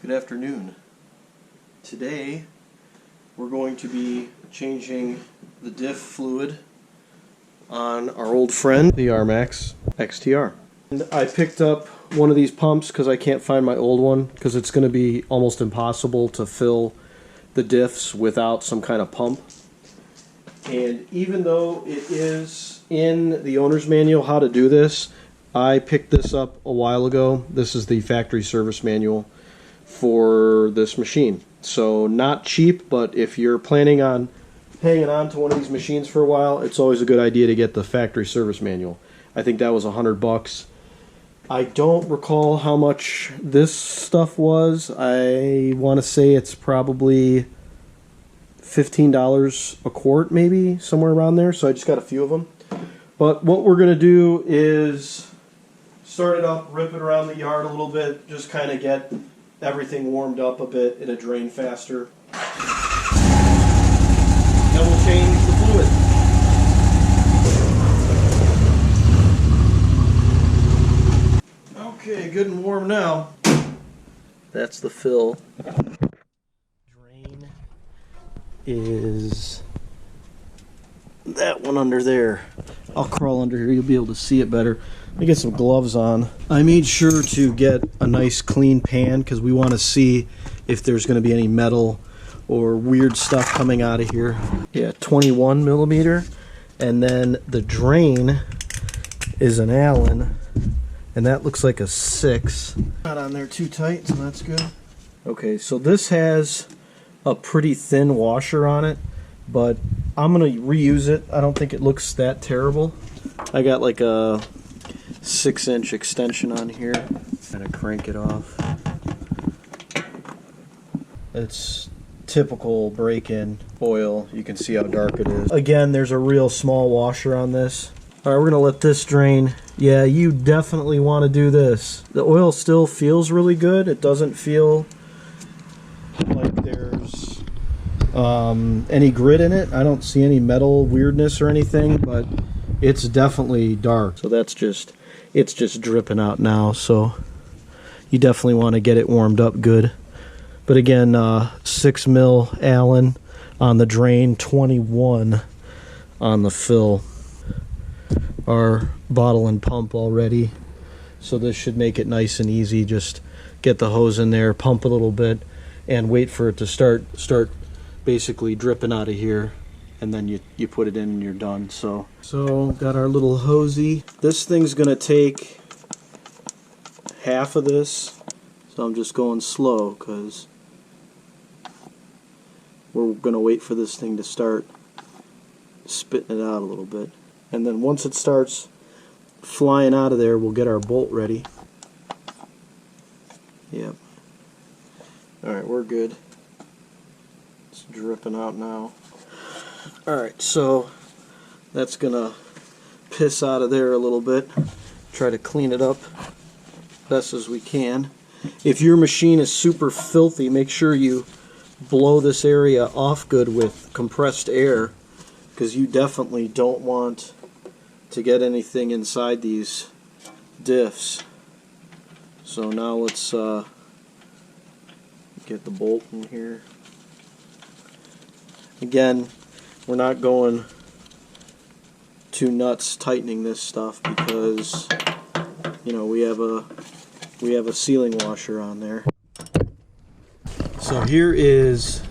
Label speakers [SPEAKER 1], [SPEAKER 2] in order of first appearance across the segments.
[SPEAKER 1] Good afternoon. Today we're going to be changing the diff fluid on our old friend, the RMAX XT-R. And I picked up one of these pumps because I can't find my old one because it's going to be almost impossible to fill the diffs without some kind of pump. And even though it is in the owner's manual how to do this, I picked this up a while ago. This is the factory service manual for this machine. So not cheap, but if you're planning on hanging on to one of these machines for a while, it's always a good idea to get the factory service manual. I think that was $100. I don't recall how much this stuff was. I want to say it's probably $15 a quart, maybe somewhere around there. So I just got a few of them. But what we're going to do is start it up, rip it around the yard a little bit, just kind of get everything warmed up a bit. It'll drain faster. Then we'll change the fluid. Okay, good and warm now. That's the fill. Drain is that one under there. I'll crawl under here, you'll be able to see it better. Let me get some gloves on. I made sure to get a nice clean pan because we want to see if there's going to be any metal or weird stuff coming out of here. Yeah, 21 millimeter. And then the drain is an Allen, and that looks like a 6. Not on there too tight, so that's good. Okay, so this has a pretty thin washer on it, but I'm going to reuse it. I don't think it looks that terrible. I got like a 6-inch extension on here. Kind of crank it off. It's typical break-in oil. You can see how dark it is. Again, there's a real small washer on this. All right, we're gonna let this drain. Yeah, you definitely want to do this. The oil still feels really good. It doesn't feel like there's any grit in it. I don't see any metal weirdness or anything, but it's definitely dark. So that's just, it's just dripping out now. So you definitely want to get it warmed up good. But again, 6 mil Allen on the drain, 21 on the fill. Our bottle and pump already, so this should make it nice and easy. Just get the hose in there, pump a little bit, and wait for it to start basically dripping out of here, and then you put it in and you're done. So got our little hosey. This thing's gonna take half of this, so I'm just going slow because we're gonna wait for this thing to start spitting it out a little bit. And then once it starts flying out of there, we'll get our bolt ready. Yep. Alright, we're good. It's dripping out now. Alright, so that's gonna piss out of there a little bit. Try to clean it up best as we can. If your machine is super filthy, make sure you blow this area off good with compressed air, because you definitely don't want to get anything inside these diffs. So now let's get the bolt in here. Again, we're not going too nuts tightening this stuff because, you know, we have a sealing washer on there. So here is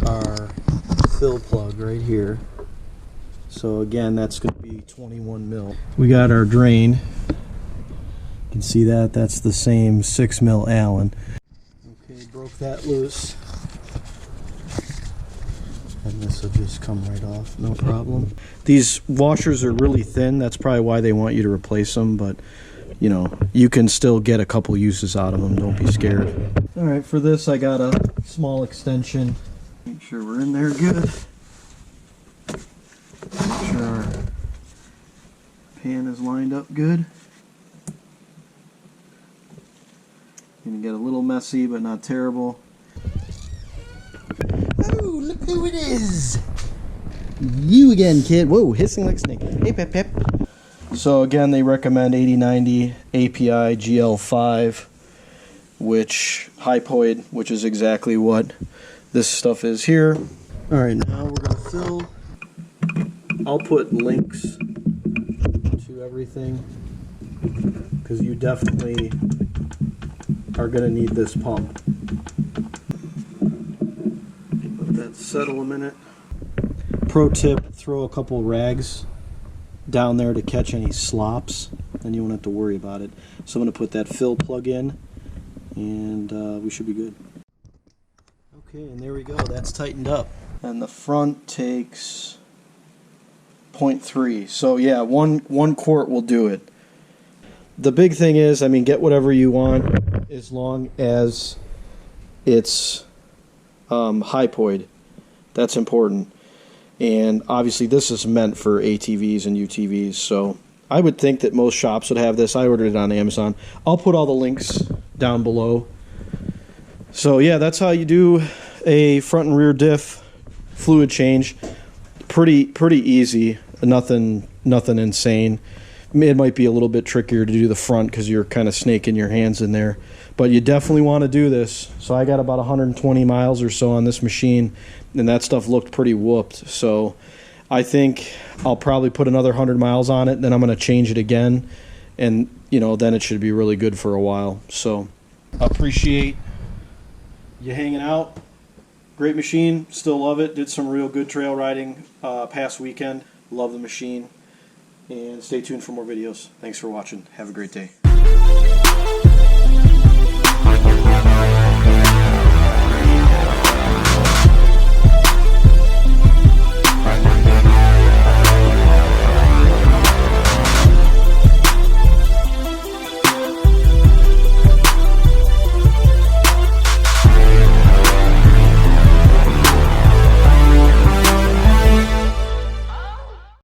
[SPEAKER 1] our fill plug right here. So again, that's going to be 21 mil. We got our drain. You can see that. That's the same 6 mil Allen. Okay, broke that loose. And this will just come right off, no problem. These washers are really thin. That's probably why they want you to replace them. But, you know, you can still get a couple uses out of them. Don't be scared. All right, for this I got a small extension. Make sure we're in there good. Make sure our pan is lined up good. Gonna get a little messy, but not terrible. Oh, look who it is! You again, kid. Whoa, hissing like a snake. Hey, Pep Pep. So again, they recommend 8090 API GL5. which hypoid, which is exactly what this stuff is here. All right, now we're going to fill. I'll put links to everything because you definitely are going to need this pump. Let that settle a minute. Pro tip, throw a couple rags down there to catch any slops, then you won't have to worry about it. So I'm going to put that fill plug in, and we should be good. Okay, and there we go. That's tightened up. And the front takes 0.3. So yeah, one quart will do it. The big thing is, I mean, get whatever you want as long as it's hypoid. That's important. And obviously this is meant for ATVs and UTVs, so I would think that most shops would have this. I ordered it on Amazon. I'll put all the links down below. So yeah, that's how you do a front and rear diff fluid change. Pretty easy. Nothing insane. It might be a little bit trickier to do the front because you're kind of snaking your hands in there, but you definitely want to do this. So I got about 120 miles or so on this machine, and that stuff looked pretty whooped. So I think I'll probably put another 100 miles on it, then I'm going to change it again, and then it should be really good for a while. So appreciate you hanging out. Great machine, still love it. Did some real good trail riding past weekend. Love the machine. And stay tuned for more videos. Thanks for watching. Have a great day.